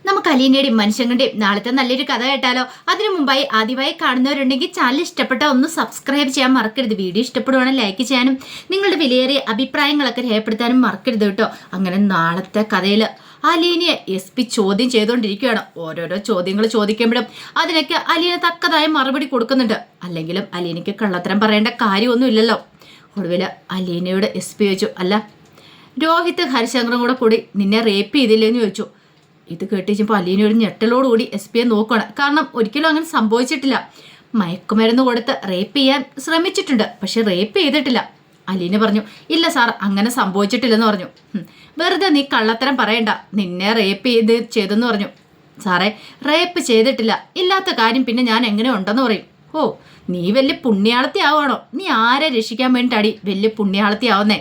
നമുക്ക് അലീനയുടെയും മനുഷ്യങ്ങളുടെയും നാളത്തെ നല്ലൊരു കഥ കേട്ടാലോ? അതിനു മുമ്പായി ആദ്യമായി കാണുന്നവരുണ്ടെങ്കിൽ ചാനൽ ഇഷ്ടപ്പെട്ട ഒന്ന് സബ്സ്ക്രൈബ് ചെയ്യാൻ മറക്കരുത്. വീഡിയോ ഇഷ്ടപ്പെടുവാണെങ്കിൽ ലൈക്ക് ചെയ്യാനും നിങ്ങളുടെ വിലയേറിയ അഭിപ്രായങ്ങളൊക്കെ രേഖപ്പെടുത്താനും മറക്കരുത് കേട്ടോ. അങ്ങനെ നാളത്തെ കഥയിൽ അലീനയെ SP ചോദ്യം ചെയ്തുകൊണ്ടിരിക്കുകയാണ്. ഓരോരോ ചോദ്യങ്ങൾ ചോദിക്കുമ്പോഴും അതിനൊക്കെ അലീന തക്കതായ മറുപടി കൊടുക്കുന്നുണ്ട്. അല്ലെങ്കിലും അലീനയ്ക്ക് കള്ളത്തരം പറയേണ്ട കാര്യമൊന്നുമില്ലല്ലോ. ഒടുവിൽ അലീനയോട് SP ചോദിച്ചു, അല്ല രോഹിത് ഹരിശങ്കറും കൂടി നിന്നെ റേപ്പ് ചെയ്തില്ലേന്ന് ചോദിച്ചു. ഇത് കേട്ടിച്ചപ്പോൾ അലീന ഒരു ഞെട്ടലോടുകൂടി SP നോക്കുകയാണ്. കാരണം ഒരിക്കലും അങ്ങനെ സംഭവിച്ചിട്ടില്ല. മയക്കുമരുന്ന് കൊടുത്ത് റേപ്പ് ചെയ്യാൻ ശ്രമിച്ചിട്ടുണ്ട്, പക്ഷെ റേപ്പ് ചെയ്തിട്ടില്ല. അലീന പറഞ്ഞു, ഇല്ല സാർ, അങ്ങനെ സംഭവിച്ചിട്ടില്ലെന്ന് പറഞ്ഞു. വെറുതെ നീ കള്ളത്തരം പറയണ്ട, നിന്നെ റേപ്പ് ചെയ്തെന്ന് പറഞ്ഞു. സാറേ, റേപ്പ് ചെയ്തിട്ടില്ല, ഇല്ലാത്ത കാര്യം പിന്നെ ഞാൻ എങ്ങനെ ഉണ്ടെന്ന് പറയും? ഓ, നീ വലിയ പുണ്യാളത്തി ആവുകയാണോ? നീ ആരെ രക്ഷിക്കാൻ വേണ്ടിയിട്ടാടി വലിയ പുണ്യാളത്തി ആവുന്നേ?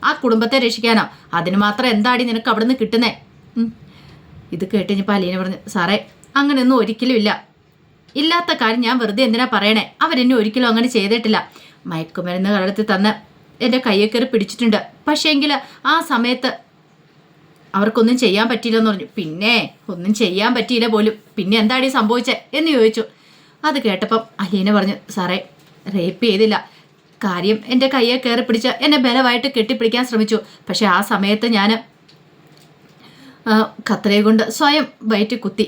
ആ കുടുംബത്തെ രക്ഷിക്കാനോ? അതിന് മാത്രം എന്താടി നിനക്ക് അവിടെ നിന്ന് കിട്ടുന്നേ? ഇത് കേട്ടുകഴിഞ്ഞപ്പോൾ അലീന പറഞ്ഞു, സാറേ, അങ്ങനെയൊന്നും ഒരിക്കലും ഇല്ല. ഇല്ലാത്ത കാര്യം ഞാൻ വെറുതെ എന്തിനാ പറയണേ? അവരെന്നെ ഒരിക്കലും അങ്ങനെ ചെയ്തിട്ടില്ല. മയക്കുമരുന്ന് കടത്തി തന്ന് എൻ്റെ കയ്യെ കയറി പിടിച്ചിട്ടുണ്ട്. പക്ഷേങ്കിൽ ആ സമയത്ത് അവർക്കൊന്നും ചെയ്യാൻ പറ്റിയില്ലെന്ന് പറഞ്ഞു. പിന്നെ ഒന്നും ചെയ്യാൻ പറ്റിയില്ല പോലും. പിന്നെ എന്താടി സംഭവിച്ചേ എന്ന് ചോദിച്ചു. അത് കേട്ടപ്പം അലീന പറഞ്ഞു, സാറേ, റേപ്പ് ചെയ്തില്ല. കാര്യം എൻ്റെ കയ്യെ കയറി പിടിച്ച് എന്നെ ബലമായിട്ട് കെട്ടിപ്പിടിക്കാൻ ശ്രമിച്ചു. പക്ഷെ ആ സമയത്ത് ഞാൻ കത്രയെ കൊണ്ട് സ്വയം വയറ്റി കുത്തി.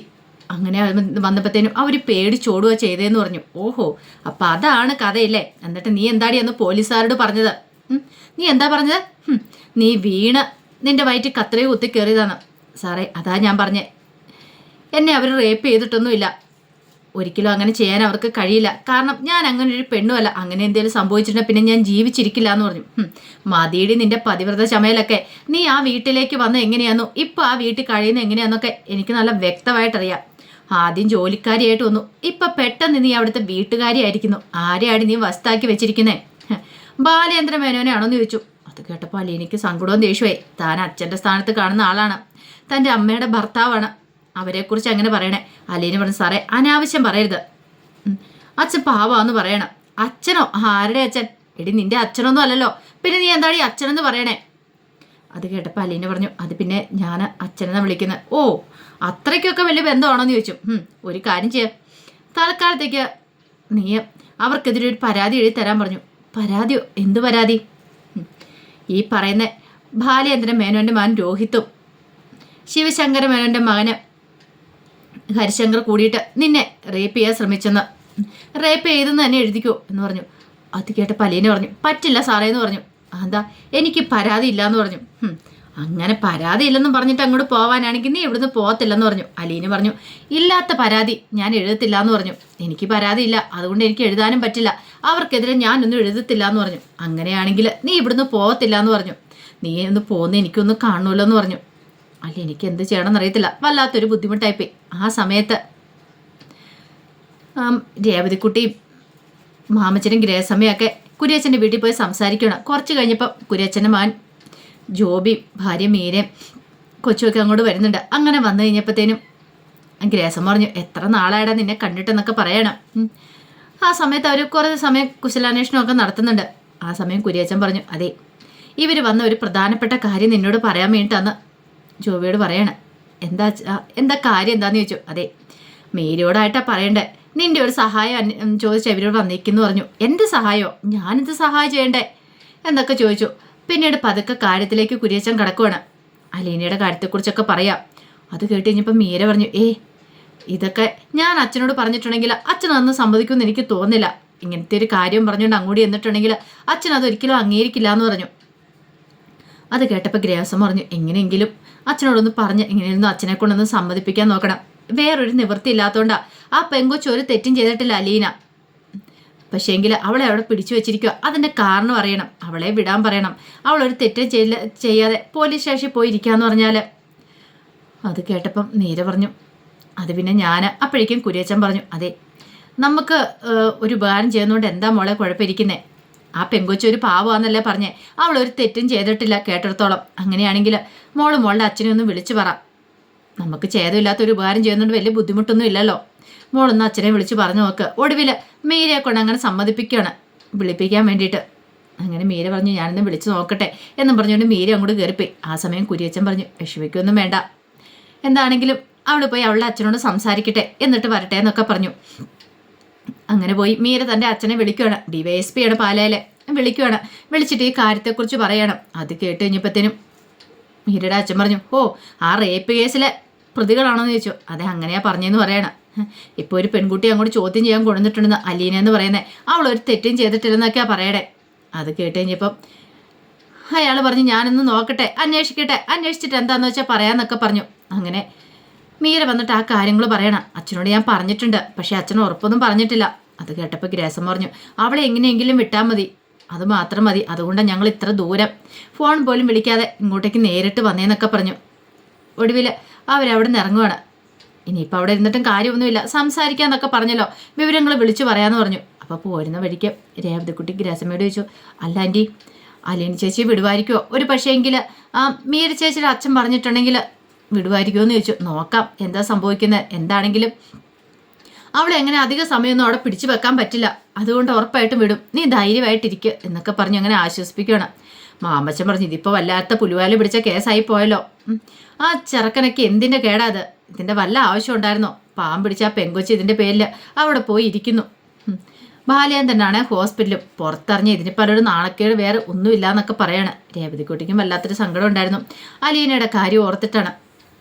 അങ്ങനെ വന്നപ്പോഴത്തേനും അവർ പേടിച്ചോടുക ചെയ്തതെന്ന് പറഞ്ഞു. ഓഹോ, അപ്പം അതാണ് കഥയില്ലേ? എന്നിട്ട് നീ എന്താടി അന്ന് പോലീസുകാരോട് പറഞ്ഞത്? നീ എന്താ പറഞ്ഞത്? നീ വീണ് നിന്റെ വയറ്റിൽ കത്രയെ കുത്തി കയറിയതാണ്. സാറേ, അതാ ഞാൻ പറഞ്ഞേ. എന്നെ അവർ റേപ്പ് ചെയ്തിട്ടൊന്നുമില്ല. ഒരിക്കലും അങ്ങനെ ചെയ്യാൻ അവർക്ക് കഴിയില്ല. കാരണം ഞാൻ അങ്ങനെ ഒരു പെണ്ണുമല്ല. അങ്ങനെ എന്തെങ്കിലും സംഭവിച്ചിട്ടുണ്ടെങ്കിൽ പിന്നെ ഞാൻ ജീവിച്ചിരിക്കില്ല എന്ന് പറഞ്ഞു. മതിയടി നിന്റെ പതിവ്രത ചമയലൊക്കെ. നീ ആ വീട്ടിലേക്ക് വന്ന് എങ്ങനെയാണെന്നോ ഇപ്പോൾ ആ വീട്ടിൽ കഴിയുന്ന എങ്ങനെയാണെന്നൊക്കെ എനിക്ക് നല്ല വ്യക്തമായിട്ടറിയാം. ആദ്യം ജോലിക്കാരിയായിട്ട് വന്നു, ഇപ്പം പെട്ടെന്ന് നീ അവിടുത്തെ വീട്ടുകാരിയായിരിക്കുന്നു. ആരെയാണ് നീ വസ്താക്കി വെച്ചിരിക്കുന്നേ? ബാലേന്ദ്ര മേനോനെ ആണോന്ന് ചോദിച്ചു. അത് കേട്ടപ്പോൾ അലീനയ്ക്ക് സങ്കടവും ദേഷ്യമായി. താൻ അച്ഛൻ്റെ സ്ഥാനത്ത് കാണുന്ന ആളാണ്, തൻ്റെ അമ്മയുടെ ഭർത്താവാണ്. അവരെക്കുറിച്ച് അങ്ങനെ പറയണേ? അലീന പറഞ്ഞു, സാറേ, അനാവശ്യം പറയരുത്. അച്ഛൻ പാവാന്ന് പറയണം. അച്ഛനോ? ആരുടെ അച്ഛൻ? എടി, നിന്റെ അച്ഛനൊന്നും അല്ലല്ലോ, പിന്നെ നീ എന്താടി അച്ഛനെന്ന് പറയണേ? അത് കേട്ടപ്പോൾ അലീന പറഞ്ഞു, അത് പിന്നെ ഞാൻ അച്ഛനെന്ന് വിളിക്കുന്നത്. ഓ, അത്രയ്ക്കൊക്കെ വലിയ ബന്ധമാണോന്ന് ചോദിച്ചു. ഒരു കാര്യം ചെയ്യാം, തൽക്കാലത്തേക്ക് നീ അവർക്കെതിരെ ഒരു പരാതി എഴുതി തരാൻ പറഞ്ഞു. പരാതിയോ? എന്ത് പരാതി? ഈ പറയുന്ന ബാലേന്ദ്ര മേനോൻ്റെ മകൻ രോഹിത്തും ശിവശങ്കര മേനോൻ്റെ മകന് ഹരിശങ്കർ കൂടിയിട്ട് നിന്നെ റേപ്പ് ചെയ്യാൻ ശ്രമിച്ചെന്ന്, റേപ്പ് ചെയ്തെന്ന് തന്നെ എഴുതിക്കോ എന്ന് പറഞ്ഞു. അത് കേട്ടപ്പോൾ അലീന പറഞ്ഞു, പറ്റില്ല സാറേ എന്ന് പറഞ്ഞു. എന്താ? എനിക്ക് പരാതി ഇല്ലയെന്ന് പറഞ്ഞു. അങ്ങനെ പരാതി ഇല്ലെന്നും പറഞ്ഞിട്ട് അങ്ങോട്ട് പോകാനാണെങ്കിൽ നീ ഇവിടുന്ന് പോകത്തില്ലെന്ന് പറഞ്ഞു. അലീന പറഞ്ഞു, ഇല്ലാത്ത പരാതി ഞാൻ എഴുതത്തില്ല എന്ന് പറഞ്ഞു. എനിക്ക് പരാതി ഇല്ല, അതുകൊണ്ട് എനിക്ക് എഴുതാനും പറ്റില്ല. അവർക്കെതിരെ ഞാനൊന്നും എഴുതത്തില്ല എന്ന് പറഞ്ഞു. അങ്ങനെയാണെങ്കിൽ നീ ഇവിടുന്ന് പോകത്തില്ല എന്ന് പറഞ്ഞു. നീ ഒന്ന് പോകുന്ന എനിക്കൊന്ന് കാണുമല്ലോ എന്ന് പറഞ്ഞു. അല്ല, എനിക്ക് എന്ത് ചെയ്യണമെന്ന് അറിയത്തില്ല, വല്ലാത്തൊരു ബുദ്ധിമുട്ടായിപ്പോയി. ആ സമയത്ത് രേവതിക്കുട്ടിയും മാമച്ചനും ഗ്രഹസമയമൊക്കെ കുര്യച്ചൻ്റെ വീട്ടിൽ പോയി സംസാരിക്കണം. കുറച്ച് കഴിഞ്ഞപ്പം കുര്യച്ചൻ്റെ മകൻ ജോബിയും ഭാര്യ മീരയും കൊച്ചുമൊക്കെ അങ്ങോട്ട് വരുന്നുണ്ട്. അങ്ങനെ വന്നു കഴിഞ്ഞപ്പോഴത്തേനും ഗ്രേസം പറഞ്ഞു, എത്ര നാളായിടാ നിന്നെ കണ്ടിട്ടെന്നൊക്കെ പറയണം. ആ സമയത്ത് അവർ കുറേ സമയം കുശലാന്വേഷണമൊക്കെ നടത്തുന്നുണ്ട്. ആ സമയം കുര്യച്ചൻ പറഞ്ഞു, അതെ, ഇവർ വന്ന ഒരു പ്രധാനപ്പെട്ട കാര്യം നിന്നോട് പറയാൻ വേണ്ടിയിട്ടാന്ന് ജോബിയോട് പറയണം. എന്താ കാര്യം എന്താണെന്ന് ചോദിച്ചു. അതെ, മീരയോടായിട്ടാ പറയണ്ടേ, നിന്റെ ഒരു സഹായം ചോദിച്ചാൽ ഇവരോട് വന്നിരിക്കുന്നു പറഞ്ഞു. എൻ്റെ സഹായമോ? ഞാനെന്ത് സഹായം ചെയ്യണ്ടേ എന്നൊക്കെ ചോദിച്ചു. പിന്നീട് പതുക്കെ കാര്യത്തിലേക്ക് കുര്യച്ചൻ കിടക്കുവാണ്. അലീനയുടെ കാര്യത്തെക്കുറിച്ചൊക്കെ പറയാം. അത് കേട്ട് കഴിഞ്ഞപ്പോൾ മീര പറഞ്ഞു, ഇതൊക്കെ ഞാൻ അച്ഛനോട് പറഞ്ഞിട്ടുണ്ടെങ്കിൽ അച്ഛൻ അതൊന്നും സമ്മതിക്കുമെന്ന് എനിക്ക് തോന്നുന്നില്ല. ഇങ്ങനത്തെ ഒരു കാര്യം പറഞ്ഞുകൊണ്ട് അങ്ങോട്ട് ചെന്നിട്ടുണ്ടെങ്കിൽ അച്ഛൻ അതൊരിക്കലും അംഗീകരിക്കില്ല എന്ന് പറഞ്ഞു. അത് കേട്ടപ്പോൾ ഗ്രേസം പറഞ്ഞു, എങ്ങനെയെങ്കിലും അച്ഛനോടൊന്ന് പറഞ്ഞ് എങ്ങനെയൊന്നും അച്ഛനെ കൊണ്ടൊന്ന് സമ്മതിപ്പിക്കാൻ നോക്കണം. വേറൊരു നിവൃത്തി ഇല്ലാത്തതുകൊണ്ടാണ്. ആ പെങ്കൊച്ച് ഒരു തെറ്റും ചെയ്തിട്ടില്ല അലീന. പക്ഷേങ്കിൽ അവളെ അവിടെ പിടിച്ചു വെച്ചിരിക്കുക. അതിൻ്റെ കാരണം അറിയണം, അവളെ വിടാൻ പറയണം. അവളൊരു തെറ്റും ചെയ്യാതെ പോലീസ് സ്റ്റേഷനിൽ പോയി ഇരിക്കാന്ന് പറഞ്ഞാൽ. അത് കേട്ടപ്പം നീര പറഞ്ഞു, അത് പിന്നെ ഞാൻ. അപ്പോഴേക്കും കുര്യച്ചൻ പറഞ്ഞു, അതെ, നമുക്ക് ഒരു ഉപകാരം ചെയ്യുന്നതുകൊണ്ട് എന്താ മോളെ കുഴപ്പമിരിക്കുന്നേ? ആ പെങ്കൊച്ച് ഒരു പാവമാണെന്നല്ലേ പറഞ്ഞേ? അവളൊരു തെറ്റും ചെയ്തിട്ടില്ല കേട്ടിടത്തോളം. അങ്ങനെയാണെങ്കിൽ മോളുടെ അച്ഛനെ ഒന്ന് വിളിച്ചു പറ. നമുക്ക് ഛേദമില്ലാത്തൊരു ഉപകാരം ചെയ്യുന്നതുകൊണ്ട് വലിയ ബുദ്ധിമുട്ടൊന്നും ഇല്ലല്ലോ. മോളൊന്ന് അച്ഛനെ വിളിച്ച് പറഞ്ഞു നോക്ക്. ഒടുവിൽ മീരയെ കൊണ്ട് അങ്ങനെ സമ്മതിപ്പിക്കുകയാണ്, വിളിപ്പിക്കാൻ വേണ്ടിയിട്ട്. അങ്ങനെ മീര പറഞ്ഞു, ഞാനൊന്ന് വിളിച്ച് നോക്കട്ടെ എന്നും പറഞ്ഞുകൊണ്ട് മീര അങ്ങോട്ട് കയറിപ്പോയി. ആ സമയം കുര്യച്ചൻ പറഞ്ഞു, വിഷമിക്കൊന്നും വേണ്ട, എന്താണെങ്കിലും അവൾ പോയി അവളുടെ അച്ഛനോട് സംസാരിക്കട്ടെ, എന്നിട്ട് വരട്ടെ എന്നൊക്കെ പറഞ്ഞു. അങ്ങനെ പോയി മീര തൻ്റെ അച്ഛനെ വിളിക്കുകയാണ്. DYSP പാലയിലെ വിളിക്കുകയാണ്. വിളിച്ചിട്ട് ഈ കാര്യത്തെക്കുറിച്ച് പറയണം. അത് കേട്ട് കഴിഞ്ഞപ്പോഴത്തേനും മീരയുടെ അച്ഛൻ പറഞ്ഞു, ഓ ആ റേപ്പ് കേസിലെ പ്രതികളാണോന്ന് ചോദിച്ചു. അതെ അങ്ങനെയാ പറഞ്ഞെന്ന് പറയണം. ഇപ്പോൾ ഒരു പെൺകുട്ടി അങ്ങോട്ട് ചോദ്യം ചെയ്യാൻ കൊണ്ടുവന്നിട്ടുണ്ടെന്ന് അലീന എന്ന് പറയുന്നത്, അവൾ ഒരു തെറ്റും ചെയ്തിട്ടില്ലെന്നൊക്കെയാ പറയണേ. അത് കേട്ട് കഴിഞ്ഞപ്പം അയാൾ പറഞ്ഞു, ഞാനൊന്ന് നോക്കട്ടെ, അന്വേഷിച്ചിട്ട് എന്താണെന്ന് വെച്ചാൽ പറയാമെന്നൊക്കെ പറഞ്ഞു. അങ്ങനെ മീര വന്നിട്ട് ആ കാര്യങ്ങൾ പറയണം. അച്ഛനോട് ഞാൻ പറഞ്ഞിട്ടുണ്ട്, പക്ഷേ അച്ഛൻ ഉറപ്പൊന്നും പറഞ്ഞിട്ടില്ല. അത് കേട്ടപ്പോൾ ഗ്രേസം പറഞ്ഞു, അവളെ എങ്ങനെയെങ്കിലും വിട്ടാൽ മതി, അത് മാത്രം മതി. അതുകൊണ്ടാണ് ഞങ്ങൾ ഇത്ര ദൂരം ഫോൺ പോലും വിളിക്കാതെ ഇങ്ങോട്ടേക്ക് നേരിട്ട് വന്നേന്നൊക്കെ പറഞ്ഞു. ഒടുവിൽ അവരവിടെ നിന്ന് ഇറങ്ങുവാണ്. ഇനിയിപ്പോൾ അവിടെ ഇരുന്നിട്ടും കാര്യമൊന്നുമില്ല, സംസാരിക്കാന്നൊക്കെ പറഞ്ഞല്ലോ, വിവരങ്ങൾ വിളിച്ചു പറയാമെന്ന് പറഞ്ഞു. അപ്പോൾ പോരുന്ന വഴിക്ക് രേവതിക്കുട്ടി ഗ്രേസമ്മയോട് ചോദിച്ചു, അല്ല ആൻറ്റി, അലീന ചേച്ചി വിടുവായിരിക്കുമോ? ഒരു പക്ഷേ എങ്കിൽ ആ മീര ചേച്ചിയുടെ അച്ഛൻ പറഞ്ഞിട്ടുണ്ടെങ്കിൽ വിടുവായിരിക്കുമോ എന്ന് ചോദിച്ചു. നോക്കാം എന്താ സംഭവിക്കുന്നത്. എന്താണെങ്കിലും അവളെ എങ്ങനെ അധിക സമയമൊന്നും അവിടെ പിടിച്ചു വെക്കാൻ പറ്റില്ല, അതുകൊണ്ട് ഉറപ്പായിട്ടും വിടും, നീ ധൈര്യമായിട്ടിരിക്കുക എന്നൊക്കെ പറഞ്ഞ് അങ്ങനെ ആശ്വസിപ്പിക്കണം. മാമച്ചൻ പറഞ്ഞു, ഇതിപ്പോൾ വല്ലാത്ത പുലിവാല് പിടിച്ച കേസായി പോയല്ലോ. ആ ചെറുക്കനൊക്കെ എന്തിൻ്റെ കേടാത്, ഇതിൻ്റെ വല്ല ആവശ്യം ഉണ്ടായിരുന്നോ? പാവം പിടിച്ച ആ പെങ്കൊച്ചി ഇതിൻ്റെ പേരിൽ അവിടെ പോയി ഇരിക്കുന്നു. ബാലയൻ തന്നെയാണ് ഹോസ്പിറ്റലും. പുറത്തറിഞ്ഞ് ഇതിന് പലരും നാണക്കേട് വേറെ ഒന്നുമില്ല എന്നൊക്കെ പറയാണ്. രേവതിക്കുട്ടിക്കും വല്ലാത്തൊരു സങ്കടം ഉണ്ടായിരുന്നു അലീനയുടെ കാര്യം ഓർത്തിട്ടാണ്.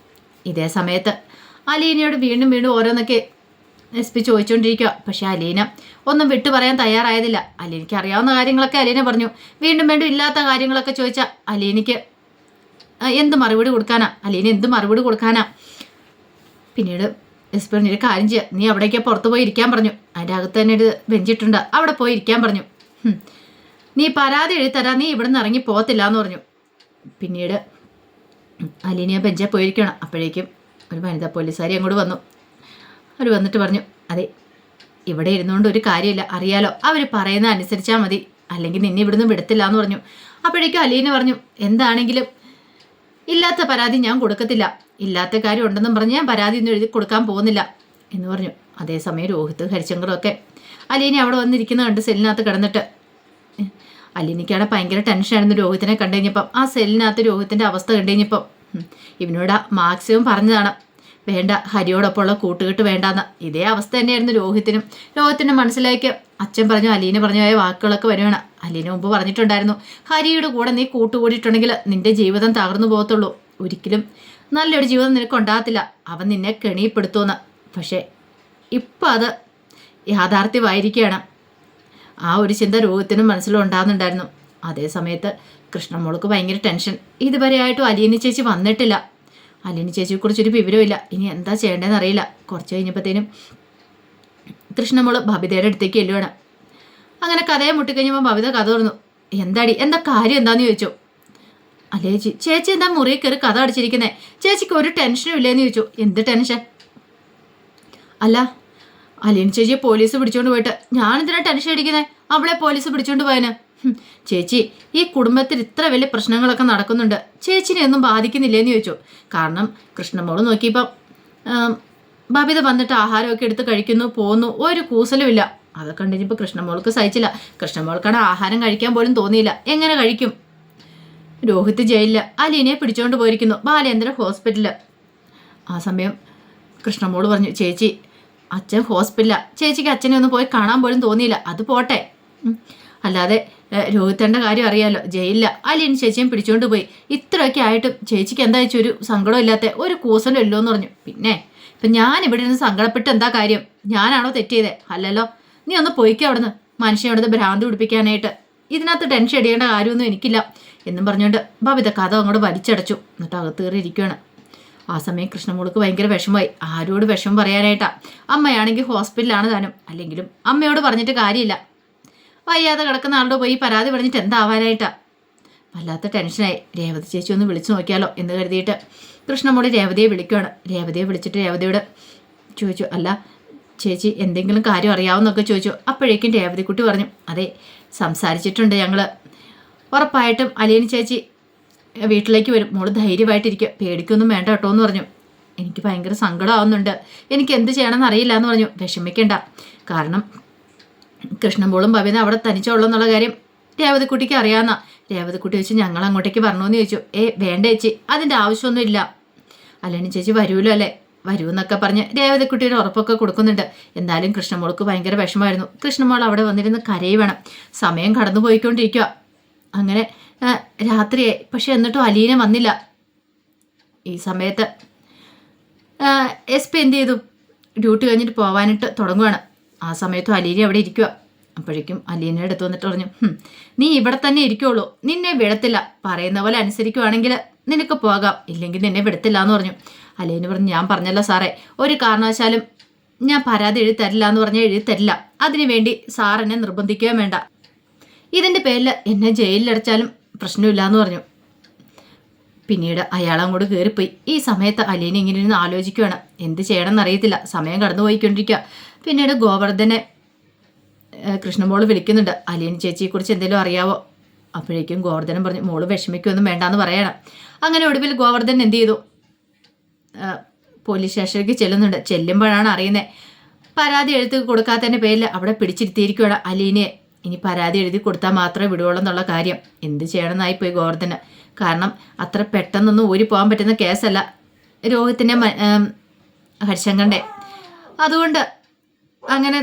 ഇതേ സമയത്ത് അലീനയോട് വീണ്ടും ഓരോന്നൊക്കെ SP ചോദിച്ചുകൊണ്ടിരിക്കുക. പക്ഷെ അലീന ഒന്നും വിട്ടു പറയാൻ തയ്യാറായതില്ല. അലീനയ്ക്ക് അറിയാവുന്ന കാര്യങ്ങളൊക്കെ അലീന പറഞ്ഞു. വീണ്ടും ഇല്ലാത്ത കാര്യങ്ങളൊക്കെ ചോദിച്ചാൽ അലീനയ്ക്ക് എന്ത് മറുപടി കൊടുക്കാനാ? പിന്നീട് SP പറഞ്ഞൊരു കാര്യം ചെയ്യുക, നീ അവിടേക്ക് പുറത്ത് പോയി ഇരിക്കാൻ പറഞ്ഞു. അതിൻ്റെ അകത്ത് തന്നെ ഒരു ബെഞ്ചിട്ടുണ്ട്, അവിടെ പോയി ഇരിക്കാൻ പറഞ്ഞു. നീ പരാതി എഴുതരാ, നീ ഇവിടെ നിന്ന് ഇറങ്ങി പോകത്തില്ല എന്ന് പറഞ്ഞു. പിന്നീട് അലീന ബെഞ്ചിൽ പോയിരിക്കണം. അപ്പോഴേക്കും ഒരു വനിതാ പോലീസുകാരി അങ്ങോട്ട് വന്നു. അവർ വന്നിട്ട് പറഞ്ഞു, അതെ ഇവിടെ ഇരുന്നുകൊണ്ട് ഒരു കാര്യമില്ല, അറിയാലോ, അവർ പറയുന്നത് അനുസരിച്ചാൽ മതി, അല്ലെങ്കിൽ നിന്നെ ഇവിടുന്ന് വിടത്തില്ല എന്ന് പറഞ്ഞു. അപ്പോഴേക്കും അലീന പറഞ്ഞു, എന്താണെങ്കിലും ഇല്ലാത്ത പരാതി ഞാൻ കൊടുക്കത്തില്ല, ഇല്ലാത്ത കാര്യം ഉണ്ടെന്നും പറഞ്ഞ് ഞാൻ പരാതി ഒന്നും എഴുതി കൊടുക്കാൻ പോകുന്നില്ല എന്ന് പറഞ്ഞു. അതേസമയം രോഹിത് ഹരിശങ്കറും അലീന അവിടെ വന്നിരിക്കുന്ന കണ്ട് സെല്ലിനകത്ത് കിടന്നിട്ട്, അലീനയ്ക്കാണ് ഭയങ്കര ടെൻഷനായിരുന്നു രോഹിത്തിനെ കണ്ടു കഴിഞ്ഞപ്പം. ആ സെല്ലിനകത്ത് രോഹിത്തിൻ്റെ അവസ്ഥ കണ്ടു കഴിഞ്ഞപ്പം ഇവനോട് മാക്സിമം പറഞ്ഞതാണ്, വേണ്ട, ഹരിയോടൊപ്പമുള്ള കൂട്ടുകെട്ട് വേണ്ടാന്ന്. ഇതേ അവസ്ഥ തന്നെയായിരുന്നു രോഹിത്തിൻ്റെ മനസ്സിലേക്ക് അച്ഛൻ പറഞ്ഞു, അലീന പറഞ്ഞു പോയ വാക്കുകളൊക്കെ വരുവാണ്. അലീന മുമ്പ് പറഞ്ഞിട്ടുണ്ടായിരുന്നു, ഹരിയുടെ കൂടെ നീ കൂട്ടുകൂടിയിട്ടുണ്ടെങ്കിൽ നിന്റെ ജീവിതം തകർന്നു പോകത്തുള്ളൂ, ഒരിക്കലും നല്ലൊരു ജീവിതം നിനക്ക് ഉണ്ടാകത്തില്ല, അവൻ നിന്നെ കെണിപ്പെടുത്തുമെന്ന്. പക്ഷേ ഇപ്പം അത് യാഥാർത്ഥ്യമായിരിക്കുകയാണ്. ആ ഒരു ചിന്ത രോഹിത്തിനും മനസ്സിലും ഉണ്ടാകുന്നുണ്ടായിരുന്നു. അതേ സമയത്ത് കൃഷ്ണമോൾക്ക് ഭയങ്കര ടെൻഷൻ. ഇതുവരെയായിട്ടും അലീന ചേച്ചി വന്നിട്ടില്ല. അലീന ചേച്ചിയെക്കുറിച്ചൊരു വിവരമില്ല. ഇനി എന്താ ചെയ്യേണ്ടതെന്ന് അറിയില്ല. കുറച്ച് കഴിഞ്ഞപ്പോഴത്തേനും കൃഷ്ണമോള് ബബിതയുടെ അടുത്തേക്ക് ചെല്ലുവാണ്. അങ്ങനെ കഥയെ മുട്ടിക്കഴിഞ്ഞപ്പോൾ ബബിത കഥ തുറന്നു. എന്താ കാര്യം എന്താന്ന് ചോദിച്ചു. അല്ലേ ചേച്ചി എന്താ മുറിയിൽ കയറി കഥ അടിച്ചിരിക്കുന്നേ, ചേച്ചിക്ക് ഒരു ടെൻഷനും ഇല്ലേന്ന് ചോദിച്ചു. എന്ത് ടെൻഷൻ? അല്ല, അലീന ചേച്ചിയെ പോലീസ് പിടിച്ചോണ്ട് പോയിട്ട് ഞാനെന്തിനാ ടെൻഷൻ അടിക്കുന്നേ, അവളെ പോലീസ് പിടിച്ചോണ്ട് പോയന്. ചേച്ചി, ഈ കുടുംബത്തിൽ ഇത്ര വലിയ പ്രശ്നങ്ങളൊക്കെ നടക്കുന്നുണ്ട്, ചേച്ചിനെ ഒന്നും ബാധിക്കുന്നില്ലേന്ന് ചോദിച്ചു. കാരണം കൃഷ്ണമോള് നോക്കിയപ്പം ബബിത വന്നിട്ട് ആഹാരമൊക്കെ എടുത്ത് കഴിക്കുന്നു, പോകുന്നു, ഒരു കൂസലുമില്ല. അതൊക്കെ കണ്ടിപ്പോൾ കൃഷ്ണമോൾക്ക് സഹിച്ചില്ല. കൃഷ്ണമോൾക്കാണ് ആഹാരം കഴിക്കാൻ പോലും തോന്നിയില്ല. എങ്ങനെ കഴിക്കും? രോഹിത് ജയിലിൽ, അലീനയെ പിടിച്ചോണ്ട് പോയിരിക്കുന്നു, ബാലേന്ദ്ര ഹോസ്പിറ്റലിൽ. ആ സമയം കൃഷ്ണമോള് പറഞ്ഞു, ചേച്ചി അച്ഛൻ ഹോസ്പിറ്റലിലാണ്, ചേച്ചിക്ക് അച്ഛനെ ഒന്നും പോയി കാണാൻ പോലും തോന്നിയില്ല. അത് പോട്ടെ, അല്ലാതെ രോഹിത്തേണ്ട കാര്യം അറിയാമല്ലോ, ജയിലില്ല, അലീന ചേച്ചിയും പിടിച്ചോണ്ട് പോയി. ഇത്രയൊക്കെ ആയിട്ടും ചേച്ചിക്ക് എന്താ വെച്ചൊരു സങ്കടം ഇല്ലാത്ത, ഒരു കൂസലും ഇല്ലോ എന്ന് പറഞ്ഞു. പിന്നെ ഇപ്പം ഞാൻ ഇവിടെ നിന്ന് സങ്കടപ്പെട്ട് എന്താ കാര്യം? ഞാനാണോ തെറ്റ് ചെയ്തേ? അല്ലല്ലോ. നീ ഒന്ന് പോയിക്കോ അവിടുന്ന്, മനുഷ്യനെ അവിടുന്ന് ഭ്രാന്ത് പിടിപ്പിക്കാനായിട്ട്. ഇതിനകത്ത് ടെൻഷൻ അടിയേണ്ട കാര്യമൊന്നും എനിക്കില്ല എന്നും പറഞ്ഞുകൊണ്ട് ബബിത കഥ അങ്ങോട്ട് വലിച്ചടച്ചു. എന്നിട്ട് അകത്ത് കയറി ഇരിക്കുകയാണ്. ആ സമയം കൃഷ്ണമോൾക്ക് ഭയങ്കര വിഷമമായി. ആരോട് വിഷമം പറയാനായിട്ടാ? അമ്മയാണെങ്കിൽ ഹോസ്പിറ്റലിലാണ് താനും. അല്ലെങ്കിലും അമ്മയോട് പറഞ്ഞിട്ട് കാര്യമില്ല. വയ്യാതെ കിടക്കുന്ന ആളുടെ പോയി പരാതി പറഞ്ഞിട്ട് എന്താവാനായിട്ടാ? വല്ലാത്ത ടെൻഷനായി. രേവതി ചേച്ചി ഒന്ന് വിളിച്ചു നോക്കിയാലോ എന്ന് കരുതിയിട്ട് കൃഷ്ണമോളി രേവതിയെ വിളിക്കുകയാണ്. രേവതിയെ വിളിച്ചിട്ട് രേവതിയോട് ചോദിച്ചു, അല്ല ചേച്ചി എന്തെങ്കിലും കാര്യം അറിയാവുന്നൊക്കെ ചോദിച്ചു. അപ്പോഴേക്കും രേവതിക്കുട്ടി പറഞ്ഞു, അതെ സംസാരിച്ചിട്ടുണ്ട് ഞങ്ങൾ, ഉറപ്പായിട്ടും അലീന ചേച്ചി വീട്ടിലേക്ക് വരും, മോള് ധൈര്യമായിട്ടിരിക്കുക, പേടിക്കൊന്നും വേണ്ട കേട്ടോ എന്ന് പറഞ്ഞു. എനിക്ക് ഭയങ്കര സങ്കടമാവുന്നുണ്ട്, എനിക്ക് എന്ത് ചെയ്യണമെന്ന് അറിയില്ല എന്ന് പറഞ്ഞു. വിഷമിക്കണ്ട, കാരണം കൃഷ്ണമോളും ബബിത അവിടെ തനിച്ചുള്ളെന്നുള്ള കാര്യം രേവതിക്കുട്ടിക്ക് അറിയാവുന്ന. രേവതിക്കുട്ടി ചോദിച്ചു, ഞങ്ങൾ അങ്ങോട്ടേക്ക് വരണമെന്ന് ചോദിച്ചു. വേണ്ട ചേച്ചി, അതിൻ്റെ ആവശ്യമൊന്നും ഇല്ല. അലീന ചേച്ചി വരൂലോ അല്ലേ? വരുമെന്നൊക്കെ പറഞ്ഞ് രേവതിക്കുട്ടിയുടെ ഉറപ്പൊക്കെ കൊടുക്കുന്നുണ്ട്. എന്തായാലും കൃഷ്ണമോൾക്ക് ഭയങ്കര വിഷമമായിരുന്നു. കൃഷ്ണമോൾ അവിടെ വന്നിരുന്ന് കരയുവേണം. സമയം കടന്നു പോയിക്കൊണ്ടിരിക്കുക. അങ്ങനെ രാത്രിയായി. പക്ഷെ എന്നിട്ടും അലീന വന്നില്ല. ഈ സമയത്ത് SP എന്ത് ചെയ്തു? ഡ്യൂട്ടി കഴിഞ്ഞിട്ട് പോകാനായിട്ട് തുടങ്ങുകയാണ്. ആ സമയത്തും അലീന അവിടെ ഇരിക്കുക. അപ്പോഴേക്കും അലീന എടുത്തു വന്നിട്ട് പറഞ്ഞു, നീ ഇവിടെ തന്നെ ഇരിക്കുള്ളൂ, നിന്നെ വിടത്തില്ല, പറയുന്ന പോലെ അനുസരിക്കുവാണെങ്കിൽ നിനക്ക് പോകാം, ഇല്ലെങ്കിൽ നിന്നെ വിടത്തില്ല എന്ന് പറഞ്ഞു. അലീന പറഞ്ഞു, ഞാൻ പറഞ്ഞല്ലോ സാറേ, ഒരു കാരണവശാലും ഞാൻ പരാതി എഴുതി തരില്ല എന്ന് പറഞ്ഞാൽ എഴുതി തരില്ല. അതിനുവേണ്ടി സാർ എന്നെ നിർബന്ധിക്കുകയും വേണ്ട. ഇതിൻ്റെ പേരിൽ എന്നെ ജയിലിലടച്ചാലും പ്രശ്നമില്ല എന്ന് പറഞ്ഞു. പിന്നീട് അയാൾ അങ്ങോട്ട് കയറിപ്പോയി. ഈ സമയത്ത് അലീന ഇങ്ങനെ ഇരുന്ന് ആലോചിക്കുകയാണ്. എന്ത് ചെയ്യണമെന്ന് അറിയത്തില്ല. സമയം കടന്നു പോയിക്കൊണ്ടിരിക്കുക. പിന്നീട് ഗോവർദ്ധനെ കൃഷ്ണമോള് വിളിക്കുന്നുണ്ട്. അലീന ചേച്ചിയെക്കുറിച്ച് എന്തെങ്കിലും അറിയാവോ? അപ്പോഴേക്കും ഗോവർദ്ധനം പറഞ്ഞു, മോള് വിഷമിക്കൊന്നും വേണ്ടാന്ന് പറയണം. അങ്ങനെ ഒടുവിൽ ഗോവർദ്ധൻ എന്ത് ചെയ്തു? പോലീസ് സ്റ്റേഷനിലേക്ക് ചെല്ലുന്നുണ്ട്. ചെല്ലുമ്പോഴാണ് അറിയുന്നത്, പരാതി എഴുതി കൊടുക്കാത്തതിൻ്റെ പേരിൽ അവിടെ പിടിച്ചിരുത്തിയിരിക്കുകയാണ് അലീനയെ. ഇനി പരാതി എഴുതി കൊടുത്താൽ മാത്രമേ വിടുവുള്ളൂ എന്നുള്ള കാര്യം. എന്ത് ചെയ്യണമെന്നായിപ്പോയി ഗോവർദ്ധന്. കാരണം അത്ര പെട്ടെന്നൊന്നും ഊരി പോകാൻ പറ്റുന്ന കേസല്ല രോഹിത്തിൻ്റെ ഹരിശങ്കറിൻ്റെ. അതുകൊണ്ട് അങ്ങനെ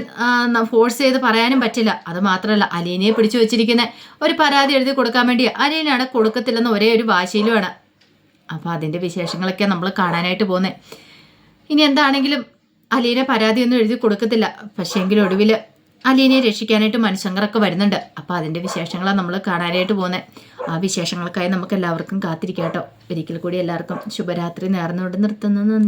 ഫോഴ്സ് ചെയ്ത് പറയാനും പറ്റില്ല. അത് മാത്രമല്ല, അലീനയെ പിടിച്ചു വെച്ചിരിക്കുന്ന ഒരു പരാതി എഴുതി കൊടുക്കാൻ വേണ്ടി അലീനയാണ് കൊടുക്കത്തില്ലെന്ന് ഒരേ ഒരു വാശിയിലുമാണ്. അപ്പോൾ അതിൻ്റെ വിശേഷങ്ങളൊക്കെ നമ്മൾ കാണാനായിട്ട് പോകുന്നത്. ഇനി എന്താണെങ്കിലും അലീന പരാതിയൊന്നും എഴുതി കൊടുക്കത്തില്ല. പക്ഷേ എങ്കിലും ഒടുവിൽ അലീനയെ രക്ഷിക്കാനായിട്ട് മനുശങ്കറൊക്കെ വരുന്നുണ്ട്. അപ്പോൾ അതിൻ്റെ വിശേഷങ്ങളാണ് നമ്മൾ കാണാനായിട്ട് പോകുന്നത്. ആ വിശേഷങ്ങൾക്കായി നമുക്ക് എല്ലാവർക്കും കാത്തിരിക്കാം കേട്ടോ. ഒരിക്കൽ കൂടി എല്ലാവർക്കും ശുഭരാത്രി നേർന്നുകൊണ്ട് നിർത്തുന്നു.